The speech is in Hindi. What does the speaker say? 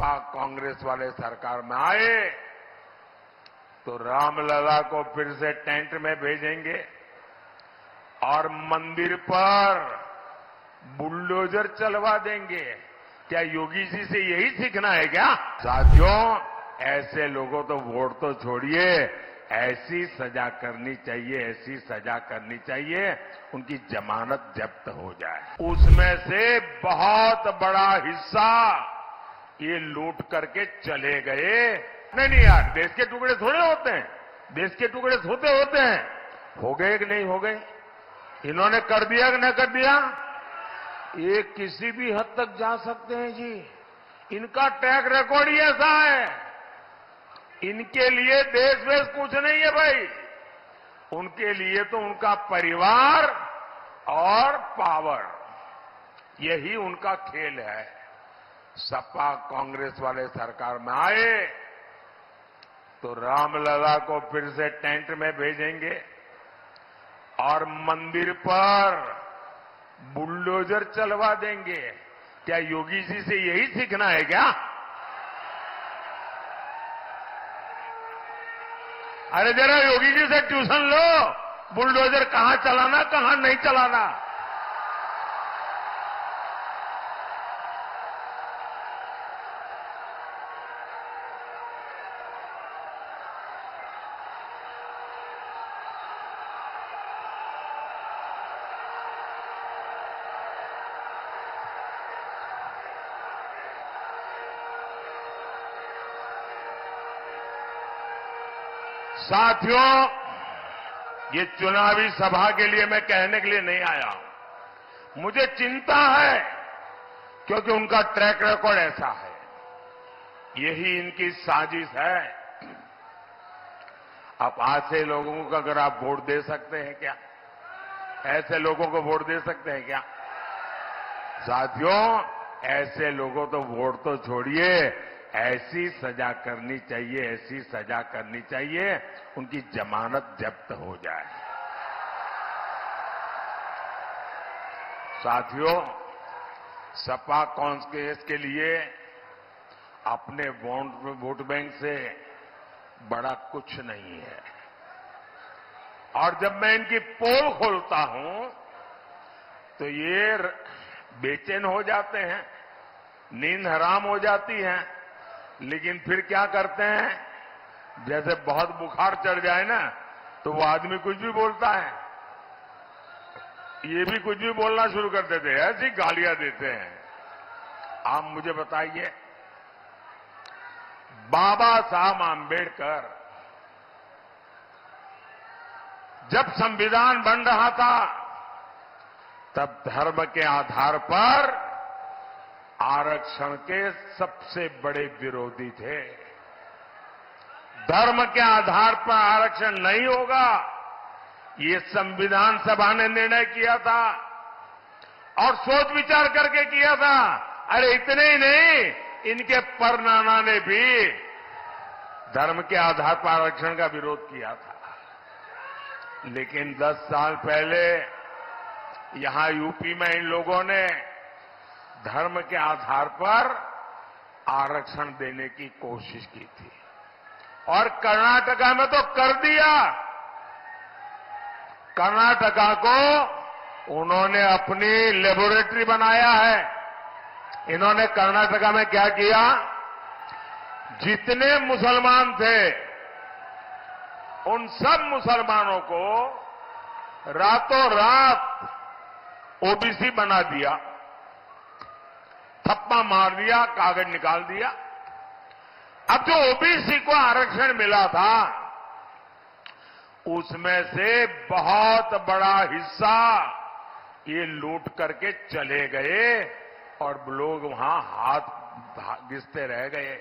सपा कांग्रेस वाले सरकार में आए तो रामलला को फिर से टेंट में भेजेंगे और मंदिर पर बुलडोजर चलवा देंगे। क्या योगी जी से यही सीखना है क्या? साथियों, ऐसे लोगों तो वोट तो छोड़िए, ऐसी सजा करनी चाहिए, ऐसी सजा करनी चाहिए उनकी जमानत जब्त हो जाए। उसमें से बहुत बड़ा हिस्सा ये लूट करके चले गए। नहीं यार, देश के टुकड़े थोड़े होते हैं, देश के टुकड़े होते हैं। हो गए कि नहीं हो गए? इन्होंने कर दिया कि न कर दिया? ये किसी भी हद तक जा सकते हैं जी। इनका ट्रैक रिकॉर्ड ही ऐसा है। इनके लिए देश वेश कुछ नहीं है भाई। उनके लिए तो उनका परिवार और पावर, यही उनका खेल है। सपा कांग्रेस वाले सरकार में आए तो रामलला को फिर से टेंट में भेजेंगे और मंदिर पर बुलडोजर चलवा देंगे। क्या योगी जी से यही सीखना है क्या? अरे जरा योगी जी से ट्यूशन लो, बुलडोजर कहां चलाना कहां नहीं चलाना। साथियों, ये चुनावी सभा के लिए मैं कहने के लिए नहीं आया हूं। मुझे चिंता है क्योंकि उनका ट्रैक रिकॉर्ड ऐसा है। यही इनकी साजिश है। आप ऐसे लोगों को अगर आप वोट दे सकते हैं क्या? ऐसे लोगों को वोट दे सकते हैं क्या? साथियों, ऐसे लोगों तो वोट तो छोड़िए, ऐसी सजा करनी चाहिए, ऐसी सजा करनी चाहिए उनकी जमानत जब्त हो जाए। साथियों, सपा कांग्रेस के लिए अपने वोट बैंक से बड़ा कुछ नहीं है। और जब मैं इनकी पोल खोलता हूं तो ये बेचैन हो जाते हैं, नींद हराम हो जाती है। लेकिन फिर क्या करते हैं, जैसे बहुत बुखार चढ़ जाए ना तो वो आदमी कुछ भी बोलता है, ये भी कुछ भी बोलना शुरू कर देते हैं, ऐसी गालियां देते हैं। आप मुझे बताइए, बाबा साहब आंबेडकर जब संविधान बन रहा था तब धर्म के आधार पर आरक्षण के सबसे बड़े विरोधी थे। धर्म के आधार पर आरक्षण नहीं होगा, ये संविधान सभा ने निर्णय किया था और सोच विचार करके किया था। अरे इतने ही नहीं, इनके परनाना ने भी धर्म के आधार पर आरक्षण का विरोध किया था। लेकिन 10 साल पहले यहां यूपी में इन लोगों ने धर्म के आधार पर आरक्षण देने की कोशिश की थी और कर्नाटका में तो कर दिया। कर्नाटका को उन्होंने अपनी लेबोरेटरी बनाया है। इन्होंने कर्नाटका में क्या किया, जितने मुसलमान थे उन सब मुसलमानों को रातों रात ओबीसी बना दिया, थप्पा मार दिया, कागज निकाल दिया। अब जो ओबीसी को आरक्षण मिला था उसमें से बहुत बड़ा हिस्सा ये लूट करके चले गए और लोग वहां हाथ घिसते रह गए।